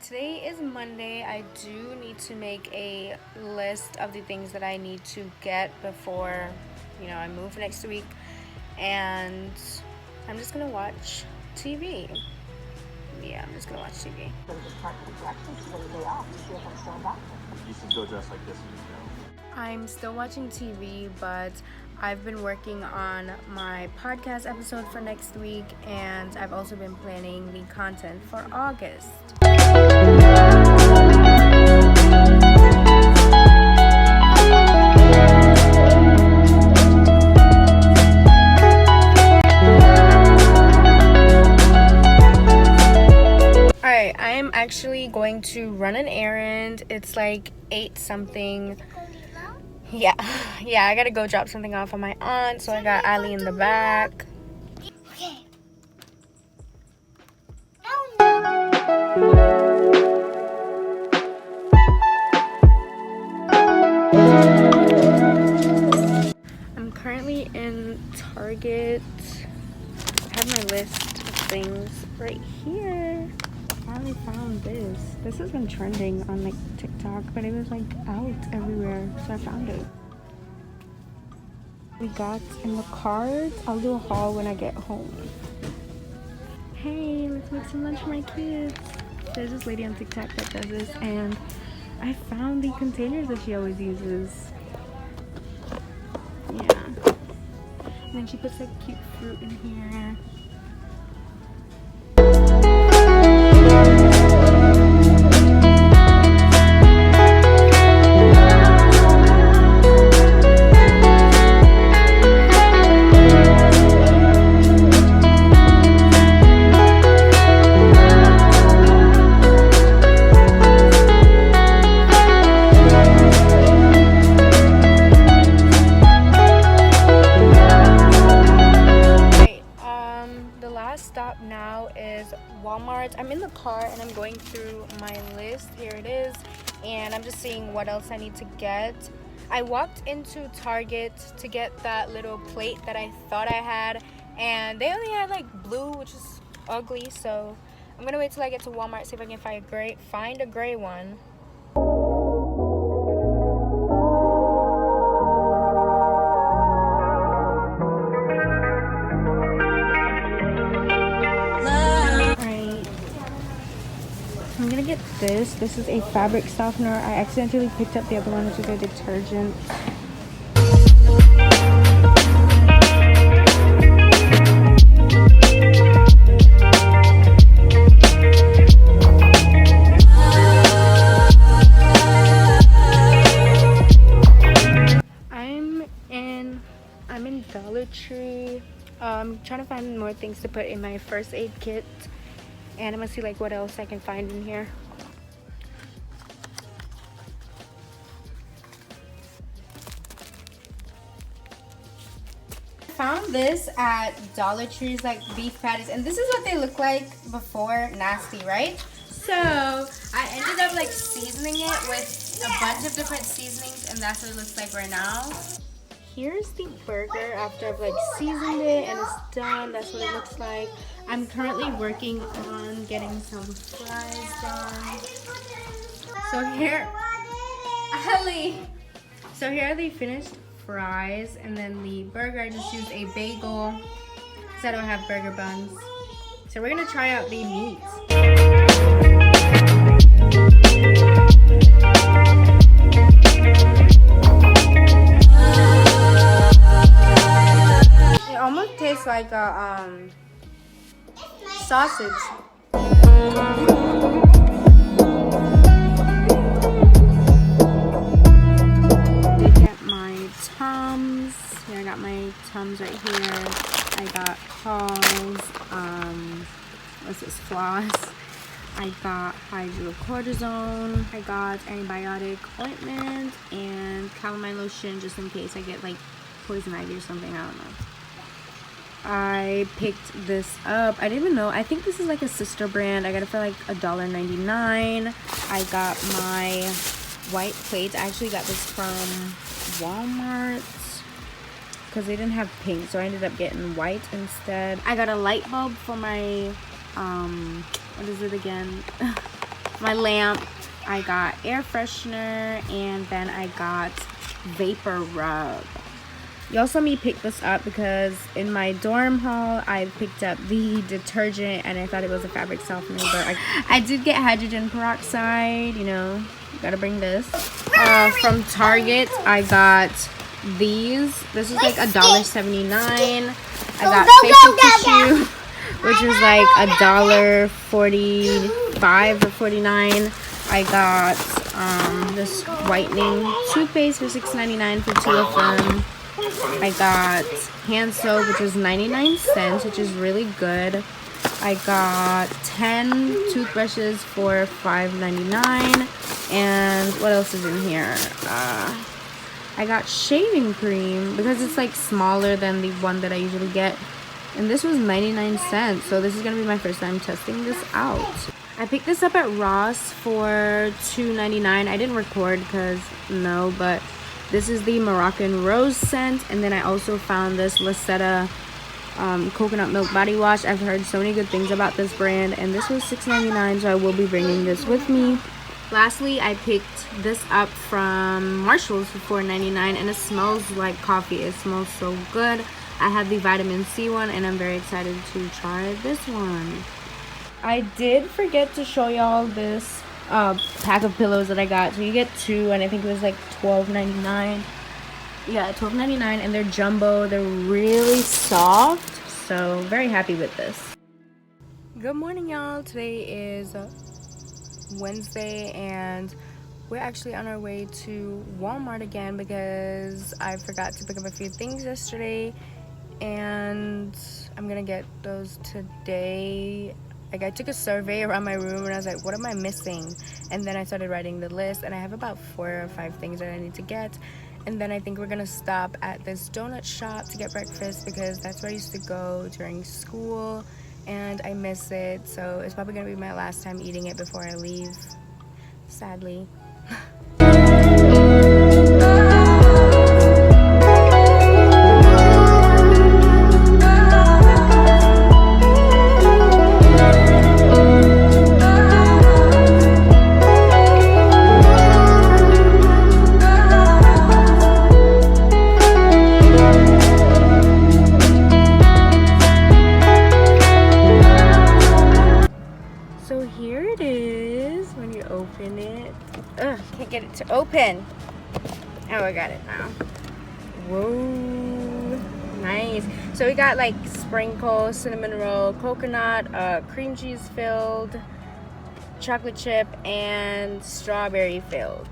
Today is Monday. I do need to make a list of the things that I need to get before, I move next week. And I'm just gonna watch TV. Yeah, I'm just gonna watch TV. You should go dressed like this. I'm still watching TV, but I've been working on my podcast episode for next week, and I've also been planning the content for August. Alright, I'm actually going to run an errand. It's like 8 something. Yeah, I gotta go drop something off on my aunt, so I got Ali in the back. Okay. I'm currently in Target. I have my list of things right here. I finally found this. This has been trending on like TikTok, but it was like out everywhere, so I found it. We got in the cards. I'll do a haul when I get home. Hey, let's make some lunch for my kids. There's this lady on TikTok that does this, and I found the containers that she always uses. Yeah. And then she puts like cute fruit in here. Stop now is Walmart. I'm in the car and I'm going through my list. Here it is, and I'm just seeing what else I need to get. I walked into Target to get that little plate that I thought I had, and they only had like blue, which is ugly, so I'm gonna wait till I get to Walmart, see if I can find a gray one. I'm gonna get this. This is a fabric softener. I accidentally picked up the other one, which is a detergent. I'm in Dollar Tree. I'm trying to find more things to put in my first aid kit. And I'm gonna see like what else I can find in here. I found this at Dollar Tree's, like beef patties, and this is what they look like before. Nasty, right? So I ended up like seasoning it with a bunch of different seasonings, and that's what it looks like right now. Here's the burger after I've like seasoned it and it's done. That's what it looks like. I'm currently working on getting some fries done. So here, Ali. So here are the finished fries, and then the burger. I just used a bagel because I don't have burger buns. So we're gonna try out the meat. It almost tastes like a sausage. I got my Tums. Here I got my Tums right here. I got Halls. What's this? Floss. I got hydrocortisone. I got antibiotic ointment and calamine lotion just in case I get like poison ivy or something. I don't know. I picked this up. I didn't even know. I think this is like a sister brand. I got it for like $1.99. I got my white plates. I actually got this from Walmart because they didn't have pink, so I ended up getting white instead. I got a light bulb for my what is it again? My lamp. I got air freshener, and then I got vapor rub. Y'all saw me pick this up because in my dorm haul I picked up the detergent and I thought it was a fabric softener, but I did get hydrogen peroxide, you know, gotta bring this. From Target I got these. This is like $1.79. I got facial tissue, which was like $1.45 or 49. I got this whitening toothpaste for $6.99 for 2 of them. I got hand soap, which was 99 cents, which is really good. I got 10 toothbrushes for $5.99. And what else is in here? I got shaving cream because it's like smaller than the one that I usually get. And this was 99 cents. So this is going to be my first time testing this out. I picked this up at Ross for $2.99. I didn't record because no, but this is the Moroccan Rose scent. And then I also found this Lucetta coconut milk body wash. I've heard so many good things about this brand, and this was $6.99, so I will be bringing this with me. Lastly, I picked this up from Marshall's for $4.99, and it smells like coffee. It smells so good. I have the vitamin C one, and I'm very excited to try this one. I did forget to show y'all this pack of pillows that I got. So you get 2, and I think it was like $12.99. Yeah, $12.99, and they're jumbo. They're really soft, so very happy with this. Good morning, y'all. Today is Wednesday, and we're actually on our way to Walmart again because I forgot to pick up a few things yesterday, and I'm gonna get those today. Like, I took a survey around my room and I was like, what am I missing? And then I started writing the list, and I have about 4 or 5 things that I need to get. And then I think we're gonna stop at this donut shop to get breakfast because that's where I used to go during school, and I miss it. So it's probably gonna be my last time eating it before I leave, sadly. So here it is when you open it. Ugh, can't get it to open. Oh, I got it now. Whoa, nice. So we got like sprinkle, cinnamon roll, coconut, cream cheese filled, chocolate chip, and strawberry filled.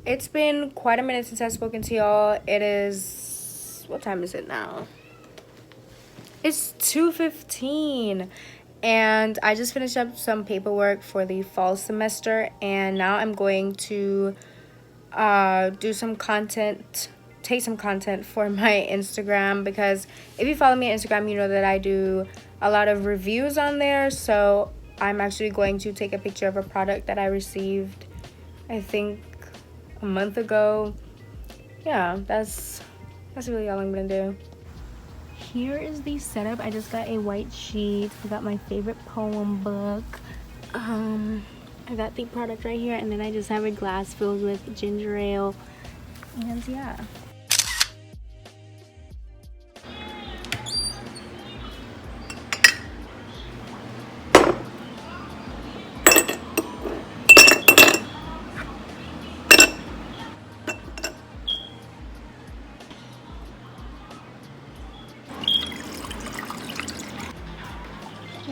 It's been quite a minute since I've spoken to y'all. It is, what time is it now? It's 2:15, and I just finished up some paperwork for the fall semester, and now I'm going to do some content, take some content for my Instagram, because if you follow me on Instagram, you know that I do a lot of reviews on there. So I'm actually going to take a picture of a product that I received, I think, a month ago. Yeah, that's really all I'm gonna do. Here is the setup. I just got a white sheet. I got my favorite poem book. I got the product right here, and then I just have a glass filled with ginger ale, and yeah.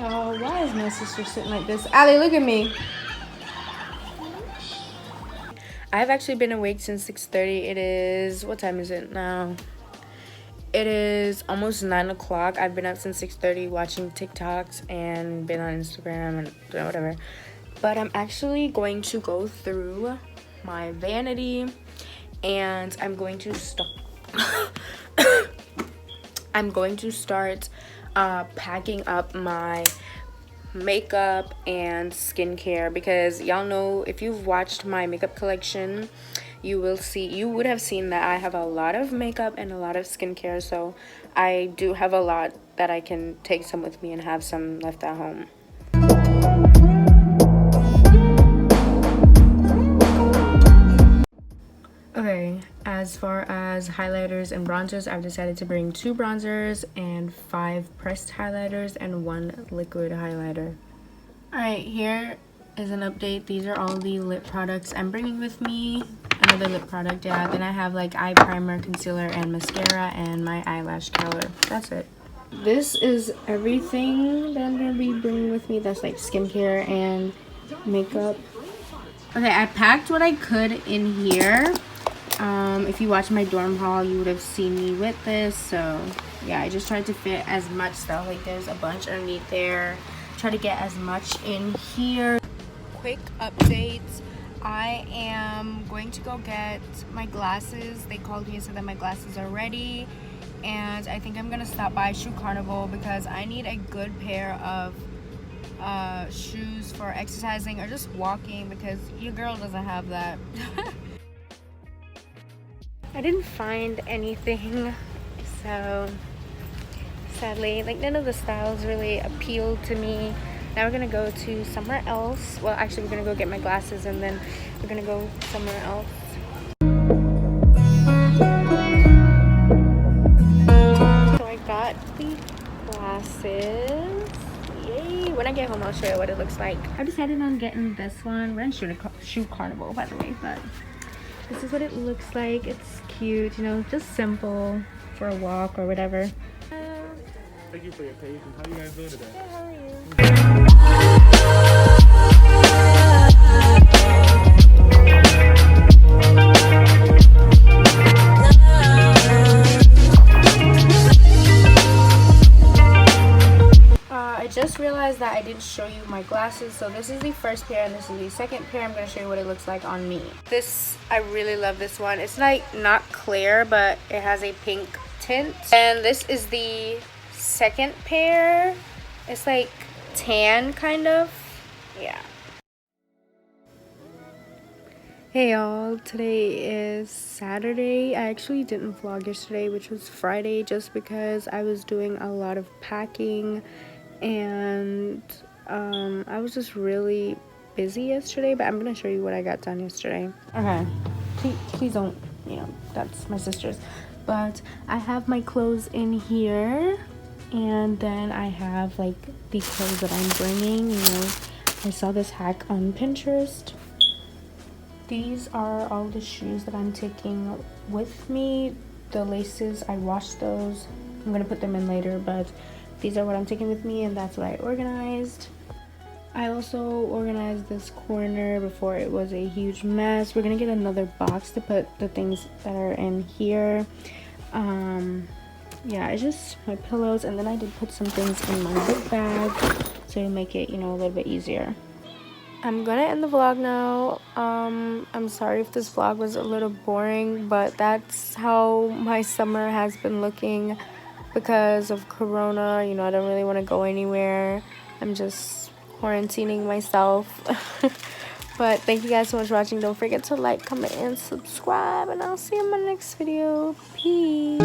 Oh, why is my sister sitting like this? Allie, look at me. I've actually been awake since 6:30. It is, what time is it now? It is almost 9 o'clock. I've been up since 6:30 watching TikToks and been on Instagram and whatever. But I'm actually going to go through my vanity and I'm going to start packing up my makeup and skincare, because y'all know, if you've watched my makeup collection, you would have seen that I have a lot of makeup and a lot of skincare. So I do have a lot that I can take some with me and have some left at home. Okay, as far as highlighters and bronzers, I've decided to bring 2 bronzers and 5 pressed highlighters and 1 liquid highlighter. Alright, here is an update. These are all the lip products I'm bringing with me. Another lip product, yeah. Then I have like eye primer, concealer, and mascara, and my eyelash curler. That's it. This is everything that I'm going to be bringing with me. That's like skincare and makeup. Okay, I packed what I could in here. If you watch my dorm haul, you would have seen me with this. So yeah, I just tried to fit as much stuff. Like there's a bunch underneath there. Try to get as much in here. Quick updates. I am going to go get my glasses. They called me and said that my glasses are ready. And I think I'm gonna stop by Shoe Carnival because I need a good pair of shoes for exercising or just walking, because your girl doesn't have that. I didn't find anything, so sadly, like none of the styles really appealed to me. Now we're gonna go to somewhere else. Well, actually, we're gonna go get my glasses and then we're gonna go somewhere else. So I got the glasses. Yay! When I get home, I'll show you what it looks like. I decided on getting this one. We're in Shoe Carnival, by the way, but this is what it looks like. It's cute, you know, just simple for a walk or whatever. Thank you for your patience. How you guys doing today? Hey, how are you? I just realized that I didn't show you my glasses. So this is the first pair and this is the second pair. I'm going to show you what it looks like on me. I really love this one. It's like not clear, but it has a pink tint. And this is the second pair. It's like tan kind of. Yeah. Hey y'all, today is Saturday. I actually didn't vlog yesterday, which was Friday, just because I was doing a lot of packing and I was just really busy yesterday. But I'm gonna show you what I got done yesterday. Okay, please don't, you know, that's my sister's. But I have my clothes in here, and then I have like the clothes that I'm bringing. You know, I saw this hack on Pinterest. These are all the shoes that I'm taking with me. The laces, I washed those. I'm gonna put them in later, but these are what I'm taking with me, and that's what I organized. I also organized this corner before it was a huge mess. We're gonna get another box to put the things that are in here. Yeah, it's just my pillows, and then I did put some things in my book bag to make it, you know, a little bit easier. I'm gonna end the vlog now. I'm sorry if this vlog was a little boring, but that's how my summer has been looking because of Corona. You know, I don't really want to go anywhere. I'm just quarantining myself. But thank you guys so much for watching. Don't forget to like, comment, and subscribe, and I'll see you in my next video. Peace.